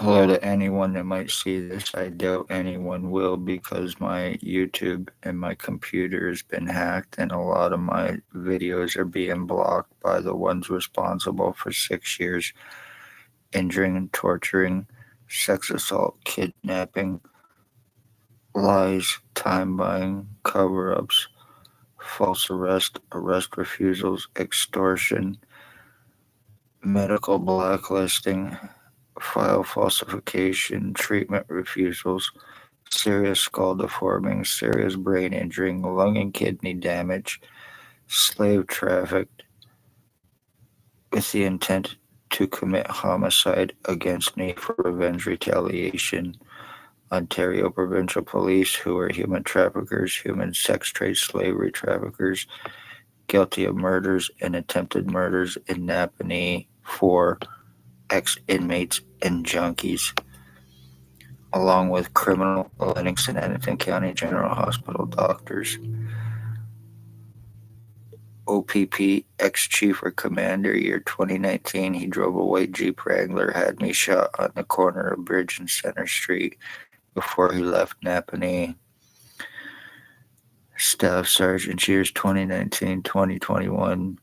Hello to anyone that might see this. I doubt anyone will because my YouTube and my computer has been hacked, and a lot of my videos are being blocked by the ones responsible for 6 years injuring and torturing, sex assault, kidnapping, lies, time buying, cover ups, false arrest, arrest refusals, extortion, medical blacklisting, file falsification, treatment refusals, serious skull deforming, serious brain injury, lung and kidney damage, slave trafficked with the intent to commit homicide against me for revenge retaliation. Ontario provincial police, who are human traffickers, human sex trade slavery traffickers, guilty of murders and attempted murders in Napanee for ex-inmates and junkies, along with criminal Lennox and Edmonton County General Hospital doctors. O.p.p, ex-chief or commander, year 2019, he drove a white Jeep Wrangler, had me shot on the corner of Bridge and Center Street before he left Napanee. Staff Sergeant, years 2019-2021,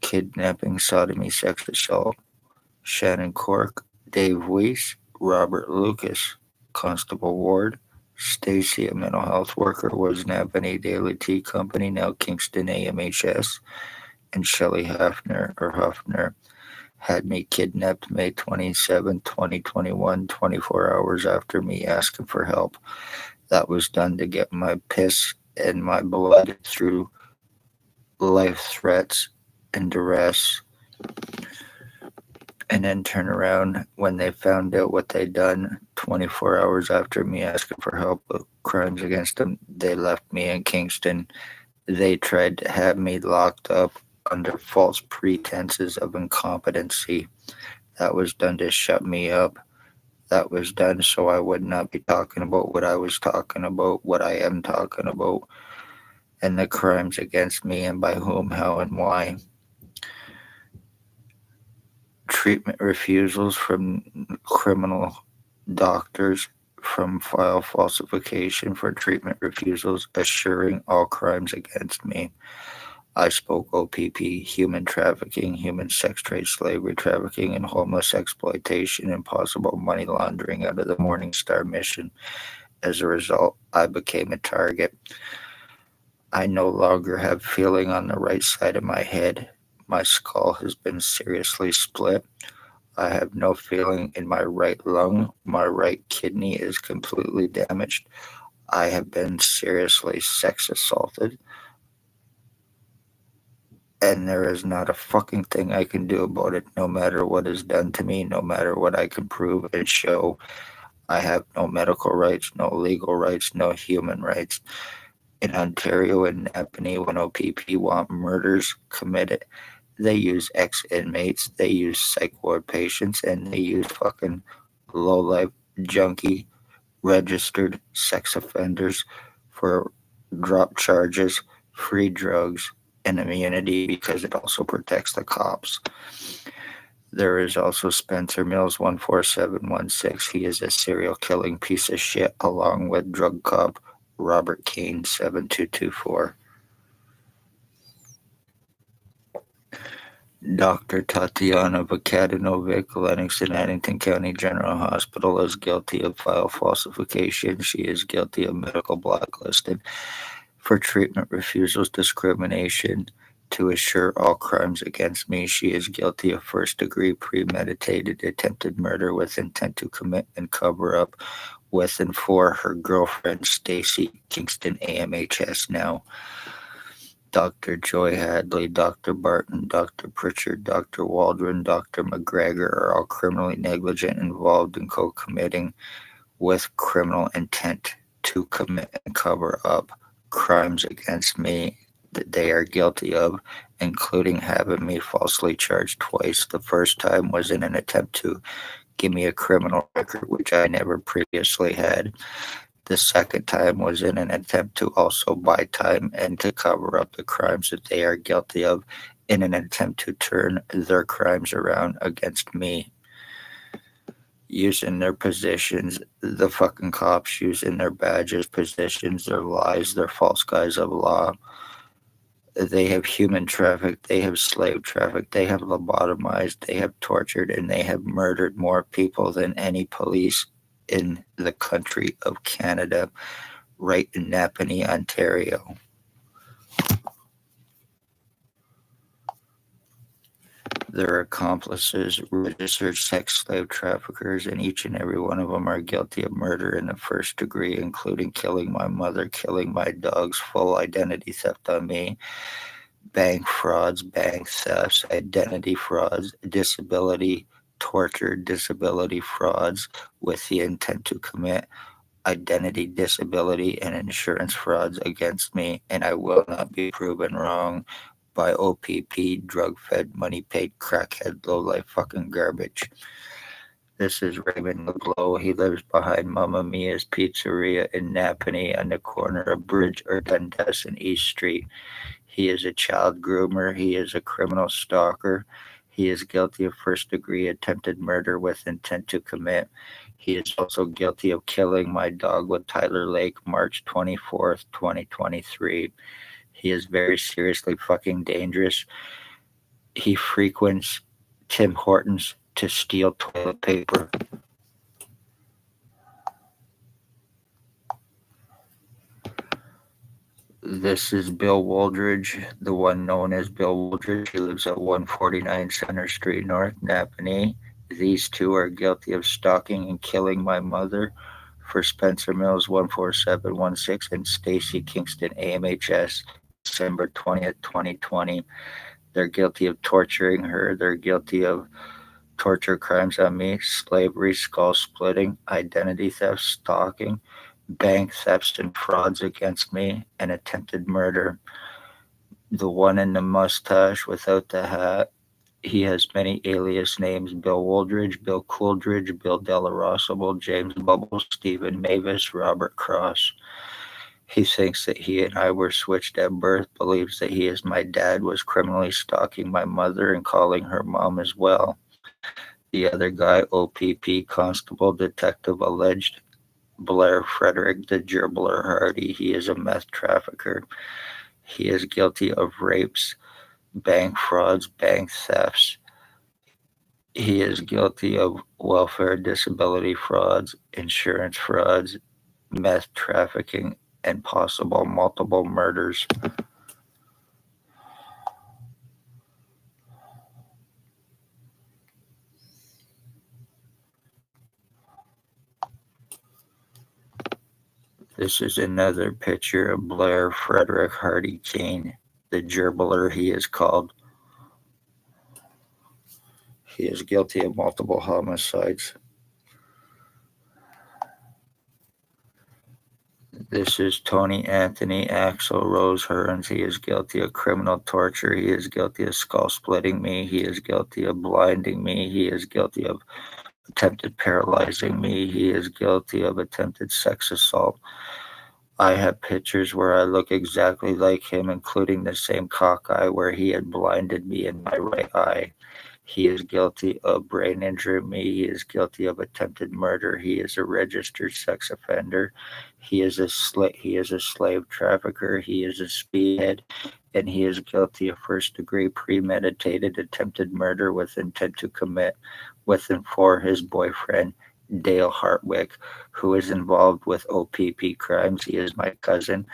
kidnapping, sodomy, sex assault, Shannon Cork, Dave Weiss, Robert Lucas, Constable Ward, Stacy, a mental health worker, was Napanee Daily Tea Company, now Kingston AMHS, and Shelley Huffner had me kidnapped May 27, 2021, 24 hours after me asking for help. That was done to get my piss and my blood through life threats and duress, and then turn around when they found out what they'd done 24 hours after me asking for help with crimes against them. They left me in Kingston. They tried to have me locked up under false pretenses of incompetency. That was done to shut me up. That was done so I would not be talking about what I was talking about, what I am talking about, and the crimes against me and by whom, how, and why. Treatment refusals from criminal doctors, from file falsification for treatment refusals, assuring all crimes against me. I spoke O.p.p, human trafficking, human sex trade, slavery trafficking, and homeless exploitation, and possible money laundering out of the Morning Star mission. As a result, I became a target. I no longer have feeling on the right side of my head. My skull has been seriously split. I have no feeling in my right lung. My right kidney is completely damaged. I have been seriously sex assaulted. And there is not a fucking thing I can do about it, no matter what is done to me, no matter what I can prove and show. I have no medical rights, no legal rights, no human rights. In Ontario and Napanee, when O.p.p want murders committed, they use ex-inmates, they use psych ward patients, and they use fucking low-life, junkie, registered sex offenders for drop charges, free drugs, and immunity because it also protects the cops. There is also Spencer Mills14716. He is a serial killing piece of shit, along with drug cop Robert Cain7224. Dr. Tatiana Vukadinovic, Lennox and Addington County General Hospital, is guilty of file falsification. She is guilty of medical blacklisting for treatment refusals, discrimination, to assure all crimes against me. She is guilty of first-degree premeditated attempted murder with intent to commit and cover up with and for her girlfriend, Stacy, Kingston AMHS now. Dr. Joy Hadley, Dr. Barton, Dr. Pritchard, Dr. Waldron, Dr. McGregor are all criminally negligent, involved in co-committing with criminal intent to commit and cover up crimes against me that they are guilty of, including having me falsely charged twice. The first time was in an attempt to give me a criminal record, which I never previously had. The second time was in an attempt to also buy time and to cover up the crimes that they are guilty of in an attempt to turn their crimes around against me. using their positions, the fucking cops using their badges, positions, their lies, their false guise of law. They have human trafficked, they have slave trafficked, they have lobotomized, they have tortured, and they have murdered more people than any police in the country of Canada, right in Napanee, Ontario. Their accomplices, registered sex slave traffickers, and each and every one of them are guilty of murder in the first degree, including killing my mother, killing my dogs, full identity theft on me, bank frauds, bank thefts, identity frauds, disability, torture, disability frauds with the intent to commit identity, disability, and insurance frauds against me, and I will not be proven wrong by O.p.p, drug-fed, money-paid, crackhead, low-life fucking garbage. This is Raymond LeGlow. He lives behind Mamma Mia's Pizzeria in Napanee on the corner of Bridge or Dundas and East Street. He is a child groomer. He is a criminal stalker. He is guilty of first-degree attempted murder with intent to commit. He is also guilty of killing my dog with Tyler Lake March 24th, 2023. He is very seriously fucking dangerous. He frequents Tim Hortons to steal toilet paper. This is Bill Wooldridge, the one known as Bill Wooldridge. He lives at 149 Center Street North, Napanee. These two are guilty of stalking and killing my mother for Spencer Mills14716 and Stacy Kingston AMHS, December 20th, 2020. They're guilty of torturing her. They're guilty of torture crimes on me, slavery, skull splitting, identity theft, stalking, bank thefts and frauds against me, and attempted murder. The one in the mustache without the hat, he has many alias names: Bill Wooldridge, Bill Cooldridge, Bill Delarosable, James Bubbles, Stephen Mavis, Robert Cross. He thinks that he and I were switched at birth, believes that he, as my dad, was criminally stalking my mother and calling her mom as well. The other guy, O.p.p, Constable Detective Alleged Blair Frederick the Gerbler Hardy. He is a meth trafficker. He is guilty of rapes, bank frauds, bank thefts. He is guilty of welfare disability frauds, insurance frauds, meth trafficking, and possible multiple murders. This is another picture of Blair Frederick Hardy Cain, the Gerbler he is called. He is guilty of multiple homicides. This is Tony Anthony Axel Rose Hearns. He is guilty of criminal torture. He is guilty of skull splitting me. He is guilty of blinding me. He is guilty of attempted paralyzing me. He is guilty of attempted sex assault. I have pictures where I look exactly like him, including the same cockeye where he had blinded me in my right eye. He is guilty of brain injury me. He is guilty of attempted murder. He is a registered sex offender. He is a slave trafficker. He is a speedhead, and he is guilty of first-degree premeditated attempted murder with intent to commit with and for his boyfriend, Dale Hartwick, who is involved with O.p.p crimes. He is my cousin.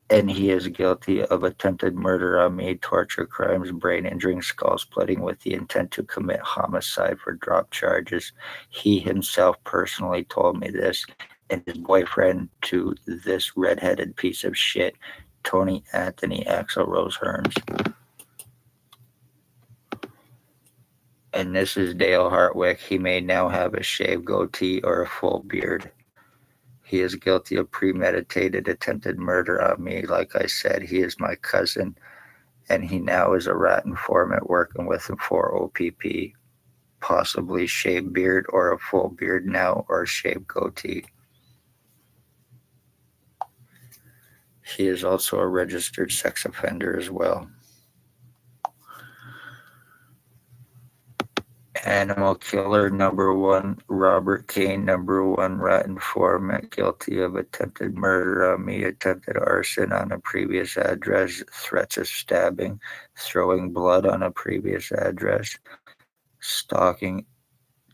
And he is guilty of attempted murder on me, torture crimes, brain injuring, skull splitting with the intent to commit homicide for drop charges. He himself personally told me this, and his boyfriend to this redheaded piece of shit, Tony Anthony Axel Rose Hearns. And this is Dale Hartwick. He may now have a shaved goatee or a full beard. He is guilty of premeditated attempted murder on me. Like I said, he is my cousin, and he now is a rat informant working with him for O.p.p. Possibly shaved beard or a full beard now, or a shaved goatee. He is also a registered sex offender as well. Animal killer number one, Robert Cain number one, rat informant, guilty of attempted murder on me, attempted arson on a previous address, threats of stabbing, throwing blood on a previous address, stalking,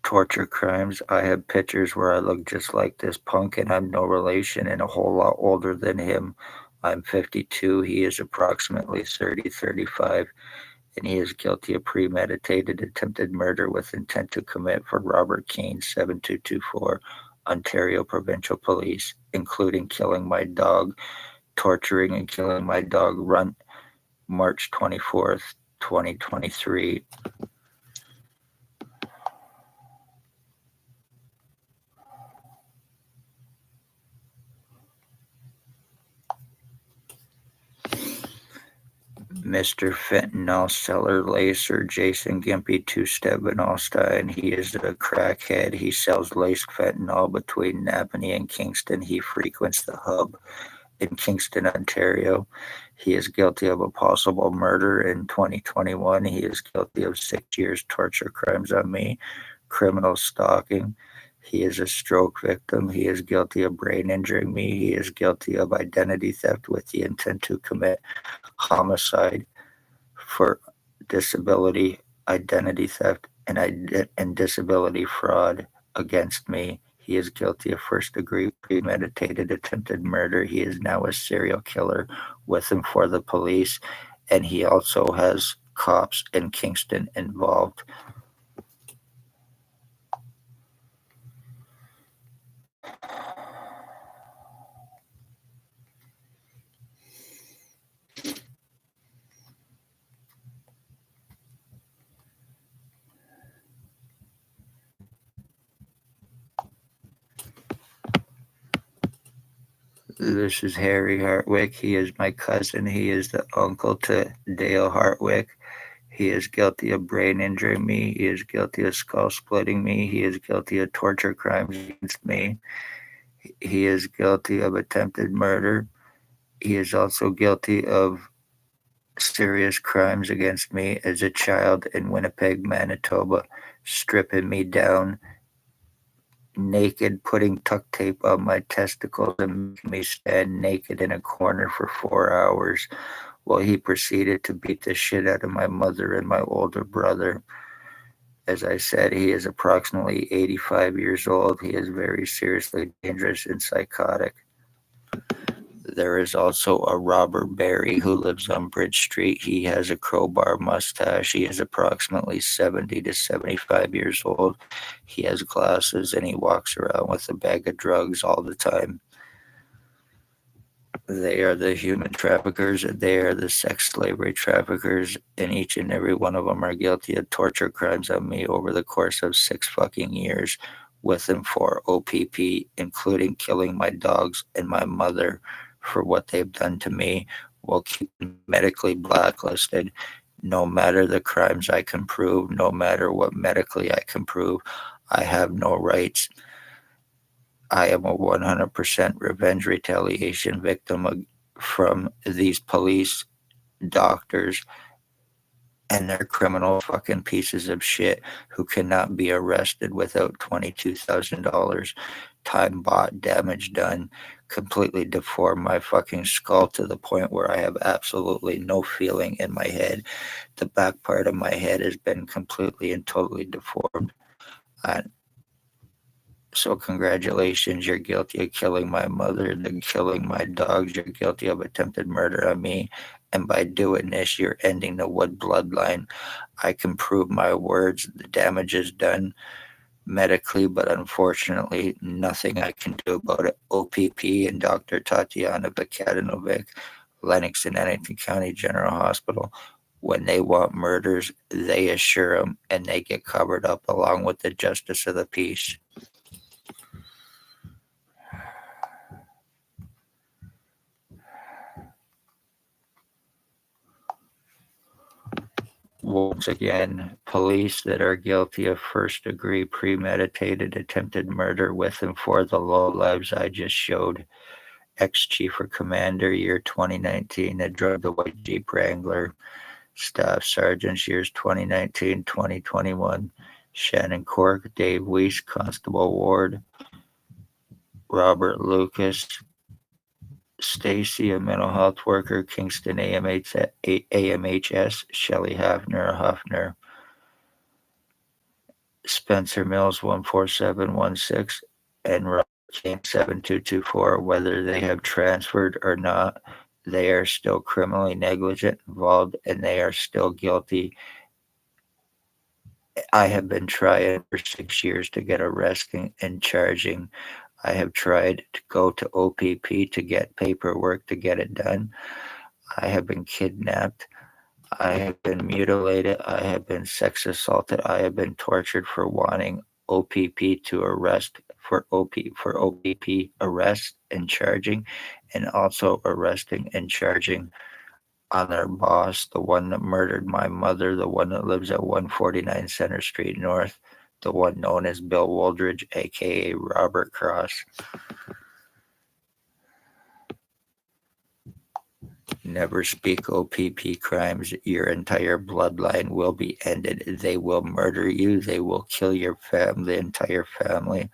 torture crimes. I have pictures where I look just like this punk, and I'm no relation and a whole lot older than him. I'm 52. He is approximately 30, 35, and he is guilty of premeditated attempted murder with intent to commit for Robert Cain7224, Ontario Provincial Police, including killing my dog, torturing and killing my dog, Runt, March 24th, 2023. Mr. Fentanyl Seller Lacer Jason Gimpy Two-Step Vinalstein. He is a crackhead. He sells laced fentanyl between Napanee and Kingston. He frequents the hub in Kingston, Ontario. He is guilty of a possible murder in 2021. He is guilty of 6 years torture crimes on me, criminal stalking. He is a stroke victim. He is guilty of brain injuring me. He is guilty of identity theft with the intent to commit homicide for disability, identity theft, and disability fraud against me. He is guilty of first-degree premeditated attempted murder. He is now a serial killer with him for the police, and he also has cops in Kingston involved. This is Harry Hartwick. He is my cousin. He is the uncle to Dale Hartwick. He is guilty of brain injuring me. He is guilty of skull splitting me. He is guilty of torture crimes against me. He is guilty of attempted murder. He is also guilty of serious crimes against me as a child in Winnipeg, Manitoba, stripping me down naked, putting duct tape on my testicles and making me stand naked in a corner for 4 hours while he proceeded to beat the shit out of my mother and my older brother. As I said, he is approximately 85 years old. He is very seriously dangerous and psychotic. There is also a Robert Berry who lives on Bridge Street. He has a crowbar mustache. He is approximately 70 to 75 years old. He has glasses and he walks around with a bag of drugs all the time. They are the human traffickers. They are the sex slavery traffickers, and each and every one of them are guilty of torture crimes on me over the course of 6 fucking years with them for O.p.p, including killing my dogs and my mother for what they've done to me while keeping medically blacklisted. No matter the crimes I can prove, no matter what medically I can prove, I have no rights. I am a 100% revenge retaliation victim from these police, doctors, and their criminal fucking pieces of shit who cannot be arrested without $22,000. Time bought, damage done, completely deformed my fucking skull to the point where I have absolutely no feeling in my head. The back part of my head has been completely and totally deformed. So congratulations, you're guilty of killing my mother, then killing my dogs, you're guilty of attempted murder on me, and by doing this, you're ending the Wood bloodline. I can prove my words, the damage is done medically, but unfortunately, nothing I can do about it. O.p.p and Dr. Tatiana Bekadinovic, Lennox and Annington County General Hospital. When they want murders, they assure them, and they get covered up along with the justice of the peace. Once again, police that are guilty of first-degree premeditated attempted murder with and for the low lives I just showed. Ex-Chief or Commander, year 2019, that drove the white Jeep Wrangler. Staff Sergeants, years 2019, 2021. Shannon Cork, Dave Weiss, Constable Ward, Robert Lucas, Stacy, a mental health worker, Kingston AMHS, Shelley Huffner, Spencer Mills14716, and Robert Cain7224. Whether they have transferred or not, they are still criminally negligent involved and they are still guilty. I have been trying for 6 years to get arresting and charging. I have tried to go to O.p.p to get paperwork to get it done. I have been kidnapped. I have been mutilated. I have been sex assaulted. I have been tortured for wanting O.p.p to arrest for O.p.p arrest and charging, and also arresting and charging on their boss, the one that murdered my mother, the one that lives at 149 Center Street North, the one known as Bill Woldridge, aka Robert Cross. Never speak O.p.p crimes. Your entire bloodline will be ended. They will murder you. They will kill your family, the entire family,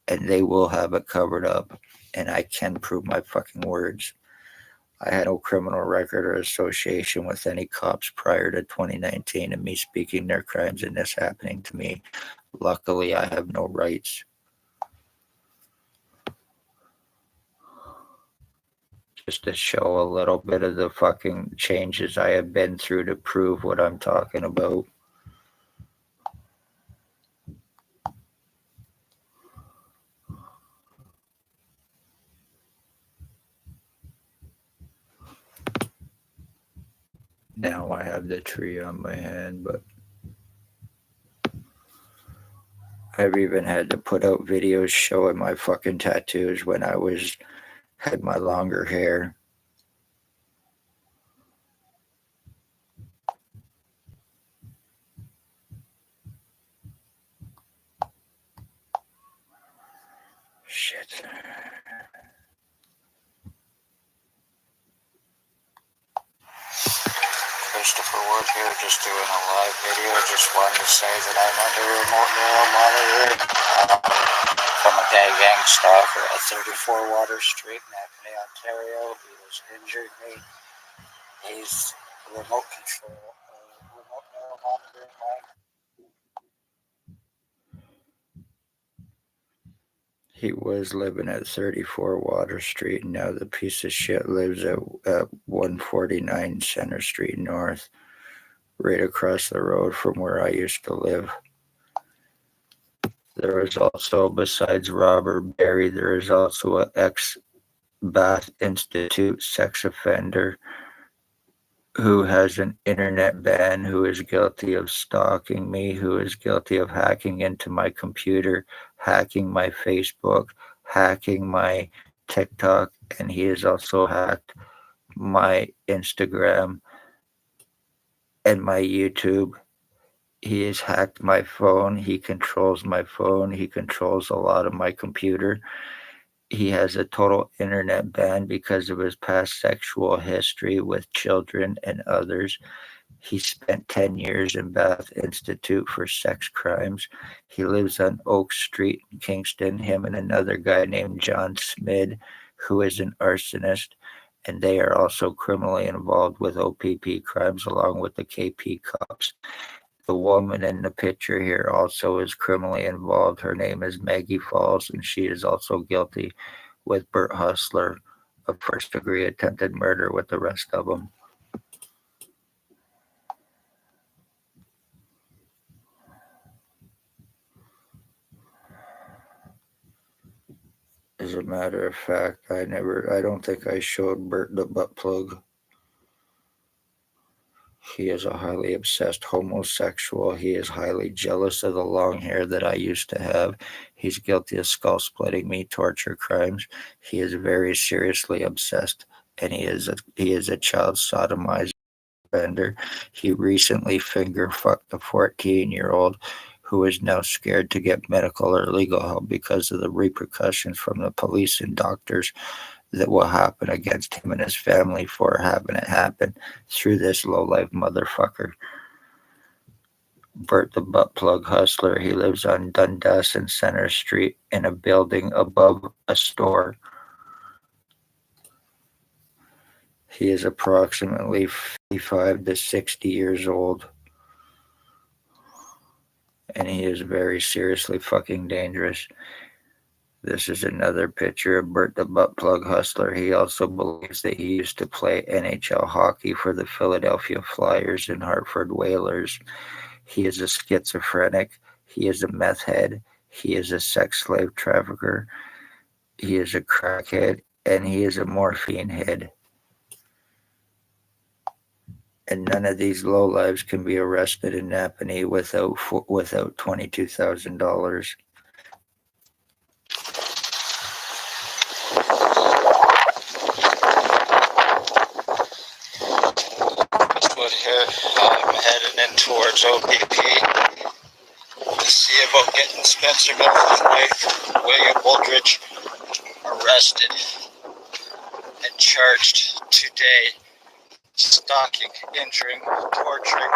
and they will have it covered up. And I can prove my fucking words. I had no criminal record or association with any cops prior to 2019 and me speaking their crimes and this happening to me. Luckily, I have no rights. Just to show a little bit of the fucking changes I have been through to prove what I'm talking about. Now I have the tree on my hand, but I've even had to put out videos showing my fucking tattoos when I had my longer hair. Shit. Christopher Wood here, just doing a live video. Just wanted to say that I'm under remote neural monitoring from a gang stalker at 34 Water Street in Anthony, Ontario. He was injured me. He's remote control, remote neural monitoring line. He was living at 34 Water Street, and now the piece of shit lives at 149 Center Street North, right across the road from where I used to live. There is also, besides Robert Berry, there is also an ex-Bath Institute sex offender who has an internet ban, who is guilty of stalking me, who is guilty of hacking into my computer, hacking my Facebook, hacking my TikTok, and he has also hacked my Instagram and my YouTube. He has hacked my phone. He controls my phone. He controls a lot of my computer. He has a total internet ban because of his past sexual history with children and others. He spent 10 years in Bath Institute for sex crimes. He lives on Oak Street in Kingston, him and another guy named John Smid, who is an arsonist, and they are also criminally involved with O.p.p crimes along with the KP cops. The woman in the picture here also is criminally involved. Her name is Maggie Falls, and she is also guilty with Bert Hustler of first-degree attempted murder with the rest of them. As a matter of fact, I don't think I showed Bert the butt plug. He is a highly obsessed homosexual. He is highly jealous of the long hair that I used to have. He's guilty of skull splitting me, torture crimes. He is very seriously obsessed, and he is a child sodomizer offender. He recently finger fucked a 14-year-old who is now scared to get medical or legal help because of the repercussions from the police and doctors that will happen against him and his family for having it happen through this low-life motherfucker. Bert the butt plug hustler. He lives on Dundas and Center Street in a building above a store. He is approximately 55 to 60 years old. And he is very seriously fucking dangerous. This is another picture of Bert the butt plug hustler. He also believes that he used to play NHL hockey for the Philadelphia Flyers and Hartford Whalers. He is a schizophrenic. He is a meth head. He is a sex slave trafficker. He is a crackhead. And he is a morphine head. And none of these lowlives can be arrested in Napanee without $22,000. I'm heading in towards O.p.p. to see about getting Spencer Mills' wife, William Wooldridge, arrested and charged today. Stalking, injuring, torturing.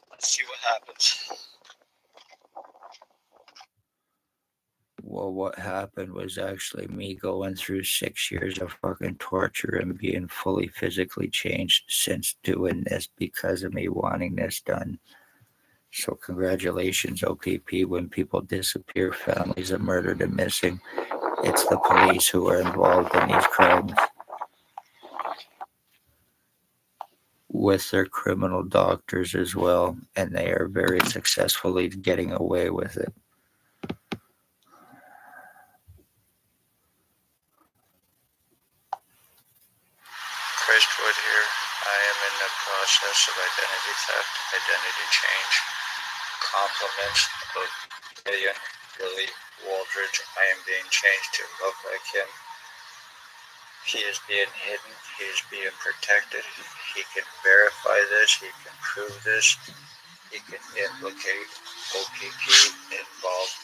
Let's see what happens. Well, what happened was actually me going through 6 years of fucking torture and being fully physically changed since doing this because of me wanting this done. So congratulations, O.p.p. When people disappear, families are murdered and missing, it's the police who are involved in these crimes with their criminal doctors as well, and they are very successfully getting away with it. Christwood here. I am in the process of identity theft, identity change, compliments of Willie Wooldridge. I am being changed to look like him. He is being hidden. He is being protected. He can verify this. He can prove this. He can implicate O.p.p. involved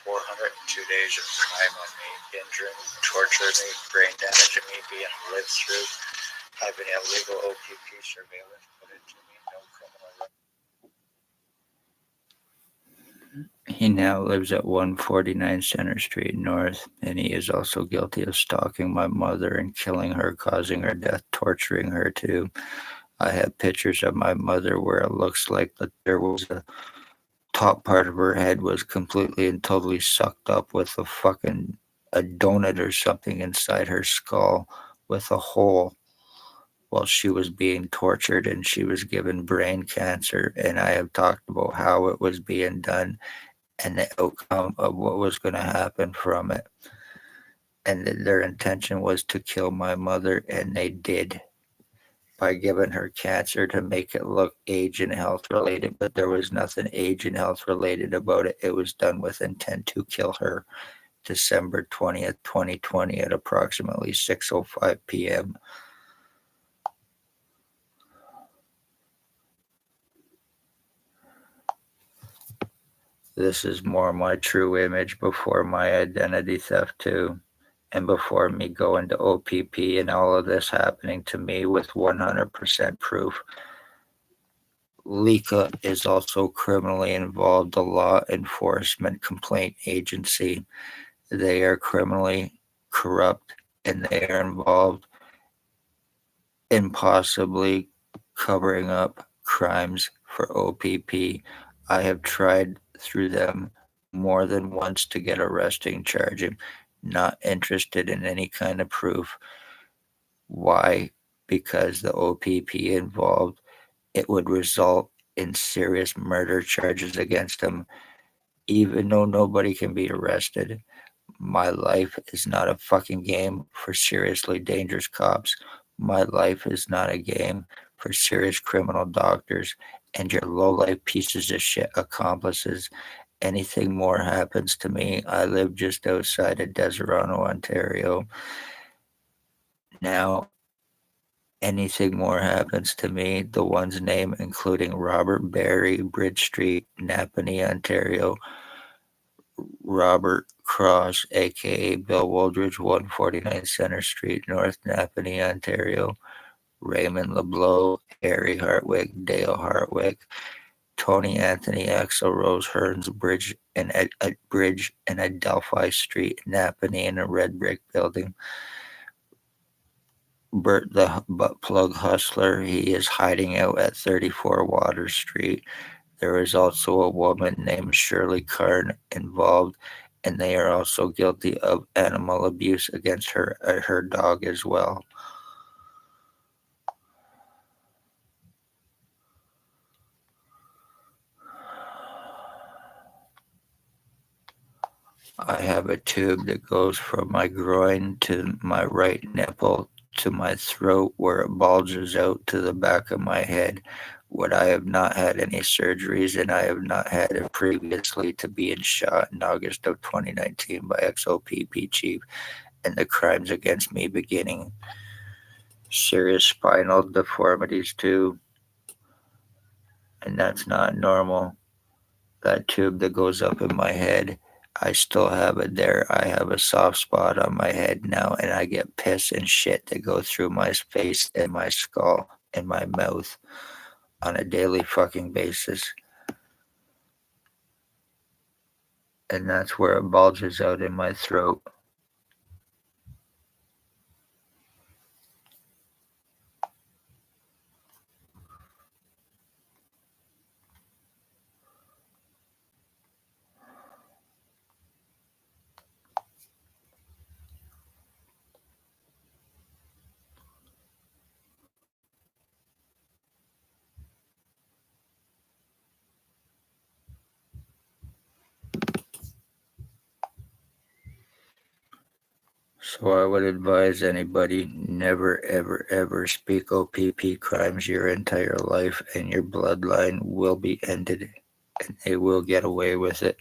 402 days of crime on me, injuring, torturing me, brain damaging me, being lived through, having illegal O.p.p. surveillance put into me, no criminal record. He now lives at 149 Center Street North, and he is also guilty of stalking my mother and killing her, causing her death, torturing her too. I have pictures of my mother where it looks like that there was a top part of her head was completely and totally sucked up with a donut or something inside her skull with a hole while she was being tortured, and she was given brain cancer. And I have talked about how it was being done and the outcome of what was going to happen from it. And their intention was to kill my mother, and they did by giving her cancer to make it look age and health related, but there was nothing age and health related about it. It was done with intent to kill her. December 20th, 2020 at approximately 6:05 p.m. This is more my true image before my identity theft too, and before me going to O.p.p. and all of this happening to me with 100% proof. Lika is also criminally involved, the law enforcement complaint agency. They are criminally corrupt, and they are involved in possibly covering up crimes for O.p.p. I have tried through them more than once to get arresting, charging, not interested in any kind of proof. Why? Because the O.p.p. involved, it would result in serious murder charges against them, even though nobody can be arrested. My life is not a fucking game for seriously dangerous cops. My life is not a game for serious criminal doctors and your low-life pieces of shit accomplices. Anything more happens to me. I live just outside of Deserano, Ontario. Now, anything more happens to me, the one's name including Robert Barry, Bridge Street, Napanee, Ontario, Robert Cross, aka Bill Wooldridge, 149 Center Street, North Napanee, Ontario, Raymond LeBlanc, Harry Hartwig, Dale Hartwig, Tony Anthony, Axel Rose, Hearns Bridge, and Bridge and Adelphi Street, Napanee, in a red brick building. Bert the butt plug hustler, he is hiding out at 34 Water Street. There is also a woman named Shirley Karn involved, and they are also guilty of animal abuse against her dog as well. I have a tube that goes from my groin to my right nipple to my throat, where it bulges out to the back of my head. What I have not had any surgeries, and I have not had it previously to being shot in August of 2019 by O.p.p chief, and the crimes against me beginning. Serious spinal deformities too, and that's not normal. That tube that goes up in my head, I still have it there. I have a soft spot on my head now, and I get piss and shit that go through my face and my skull and my mouth on a daily fucking basis. And that's where it bulges out in my throat. So I would advise anybody, never, ever, ever speak O.p.p crimes your entire life, and your bloodline will be ended, and they will get away with it.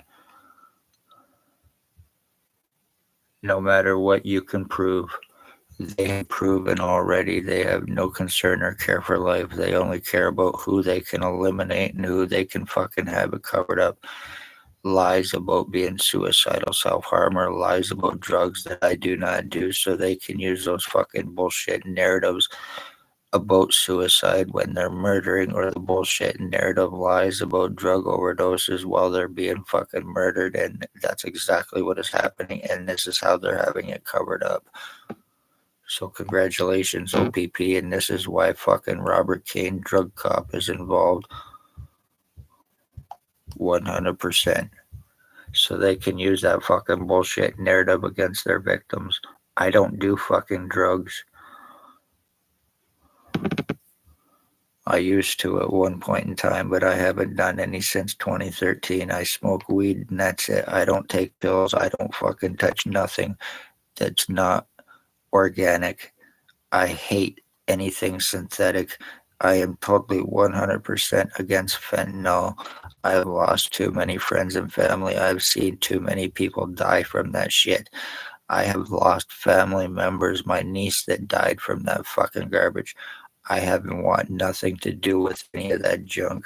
No matter what you can prove. They have proven already they have no concern or care for life. They only care about who they can eliminate and who they can fucking have it covered up. Lies about being suicidal, self-harm, or lies about drugs that I do not do, so they can use those fucking bullshit narratives about suicide when they're murdering, or the bullshit narrative lies about drug overdoses while they're being fucking murdered. And that's exactly what is happening, and this is how they're having it covered up. So congratulations, O.p.p, and this is why fucking Robert Cain, drug cop, is involved 100%. So they can use that fucking bullshit narrative against their victims. I don't do fucking drugs. I used to at one point in time, but I haven't done any since 2013. I smoke weed and that's it. I don't take pills. I don't fucking touch nothing that's not organic. I hate anything synthetic. I am totally 100% against fentanyl. I have lost too many friends and family. I've seen too many people die from that shit. I have lost family members, my niece that died from that fucking garbage. I haven't want nothing to do with any of that junk.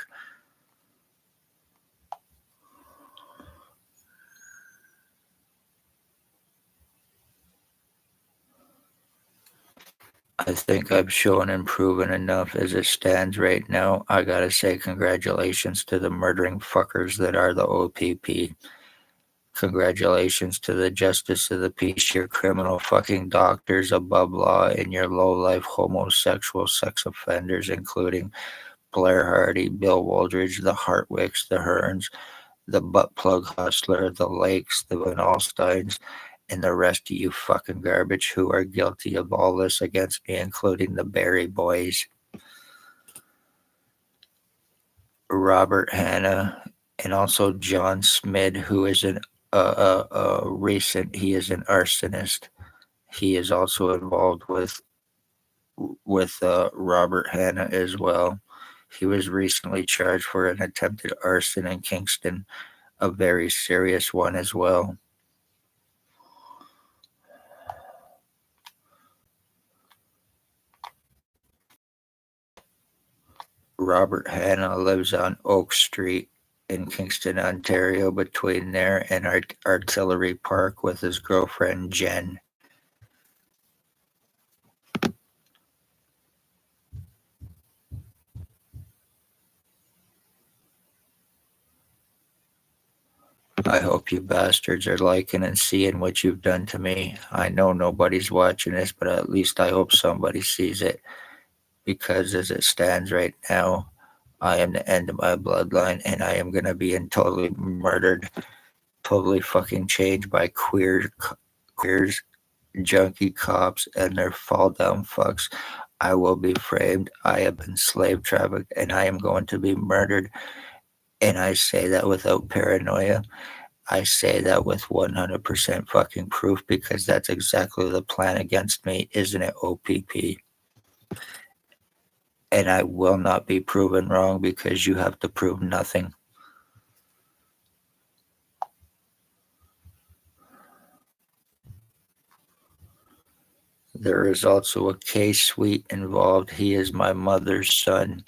I think I've shown and proven enough as it stands right now. I gotta say congratulations to the murdering fuckers that are the O.p.p. Congratulations to the justice of the peace, your criminal fucking doctors above law, and your low-life homosexual sex offenders, including Blair Hardy, Bill Wooldridge, the Hartwicks, the Hearns, the butt plug hustler, the Lakes, the Van Alstynes, and the rest of you fucking garbage who are guilty of all this against me, including the Barry boys. Robert Hanna, and also John Smith, who is an he is an arsonist. He is also involved with Robert Hanna as well. He was recently charged for an attempted arson in Kingston, a very serious one as well. Robert Hanna lives on Oak Street in Kingston, Ontario, between there and Artillery Park with his girlfriend Jen. I hope you bastards are liking and seeing what you've done to me. I know nobody's watching this, but at least I hope somebody sees it. Because as it stands right now, I am the end of my bloodline and I am going to be totally murdered, totally fucking changed by queers, junkie cops, and their fall down fucks. I will be framed. I have been slave trafficked and I am going to be murdered. And I say that without paranoia. I say that with 100% fucking proof because that's exactly the plan against me, isn't it, O.p.p? And I will not be proven wrong because you have to prove nothing. There is also a K-Suite involved. He is my mother's son,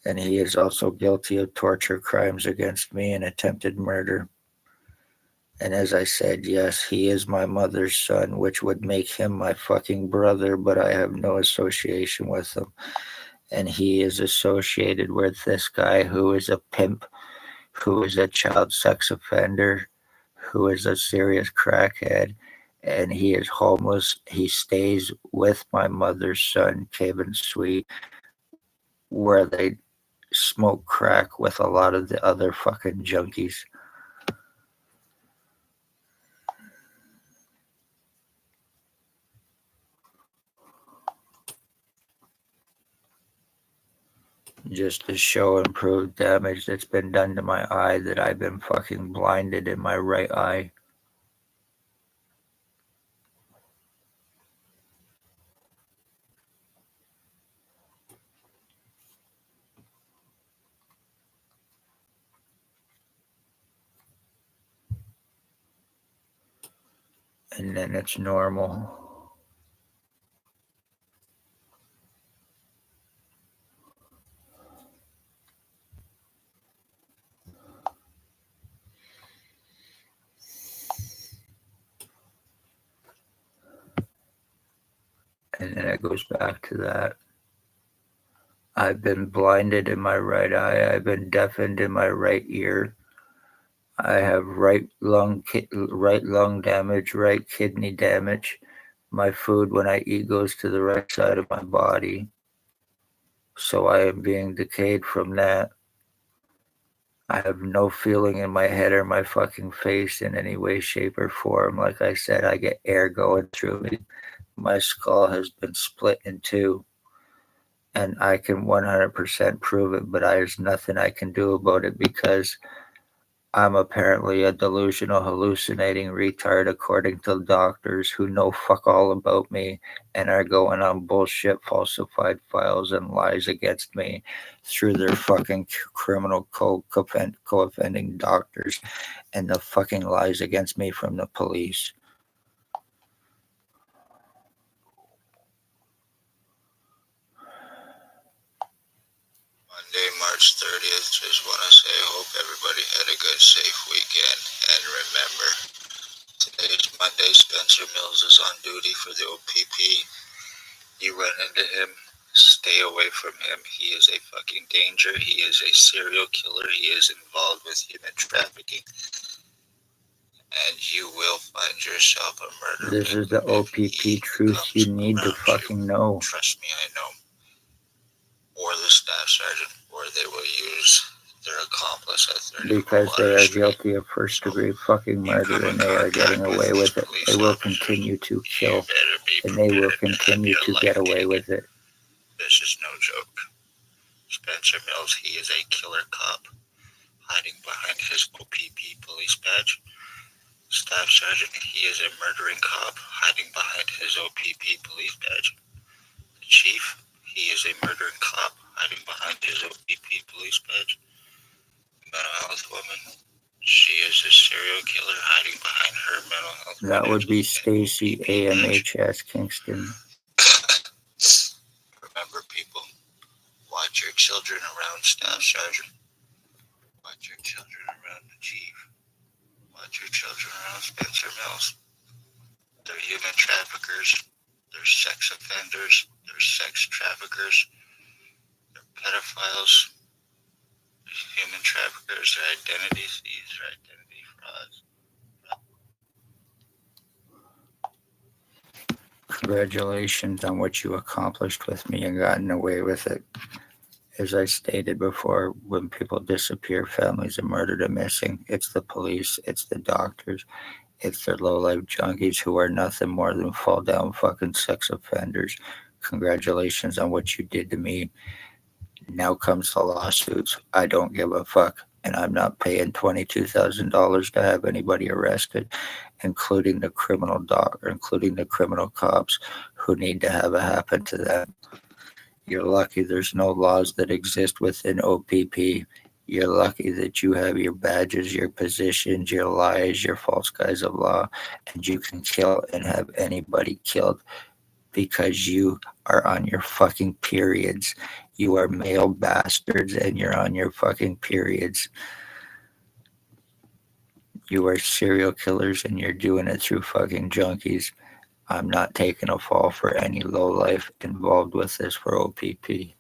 and he is also guilty of torture crimes against me and attempted murder. And as I said, yes, he is my mother's son, which would make him my fucking brother, but I have no association with him. And he is associated with this guy who is a pimp, who is a child sex offender, who is a serious crackhead, and he is homeless. He stays with my mother's son, Cain7224, where they smoke crack with a lot of the other fucking junkies. Just to show and prove damage that's been done to my eye, that I've been fucking blinded in my right eye. And then it's normal. And then it goes back to that. I've been blinded in my right eye. I've been deafened in my right ear. I have right lung damage, right kidney damage. My food when I eat goes to the right side of my body. So I am being decayed from that. I have no feeling in my head or my fucking face in any way, shape, or form. Like I said, I get air going through me. My skull has been split in two. And I can 100% prove it, but there's nothing I can do about it because I'm apparently a delusional, hallucinating retard, according to doctors who know fuck all about me and are going on bullshit, falsified files, and lies against me through their fucking criminal co-offending doctors and the fucking lies against me from the police. Monday, March 30th. Just want to say I hope everybody had a good, safe weekend. And remember, today is Monday. Spencer Mills is on duty for the O.p.p. You run into him, stay away from him. He is a fucking danger. He is a serial killer. He is involved with human trafficking. And you will find yourself a murder. This is the O.p.p. truth you need to fucking know. Trust me, I know. Or the staff sergeant, or they will use their accomplice at 30 because they are guilty of first-degree fucking murder and they are getting away with it. They will continue to kill and they will continue to get away with it. This is no joke. Spencer Mills, he is a killer cop hiding behind his O.p.p. police badge. Staff sergeant, he is a murdering cop hiding behind his O.p.p. police badge. The chief, he is a murdering cop hiding behind his O.p.p. police badge. Mental health woman, she is a serial killer hiding behind her mental health. That would be Stacy AMHS Kingston. Remember, people, watch your children around Staff Sergeant. Watch your children around the chief. Watch your children around Spencer Mills. They're human traffickers. They're sex offenders. They're sex traffickers. They're pedophiles. Human traffickers. Their identities. These are identity Congratulations on what you accomplished with me and gotten away with it. As I stated before, when people disappear, families are murdered or missing, it's the police, it's the doctors, it's the low-life junkies who are nothing more than fall-down fucking sex offenders. Congratulations on what you did to me. Now comes the lawsuits. I don't give a fuck, and I'm not paying $22,000 to have anybody arrested, including the including the criminal cops who need to have it happen to them. You're lucky there's no laws that exist within O.p.p. You're lucky that you have your badges, your positions, your lies, your false guise of law, and you can kill and have anybody killed because you are on your fucking periods. You are male bastards and you're on your fucking periods. You are serial killers and you're doing it through fucking junkies. I'm not taking a fall for any low life involved with this for O.p.p.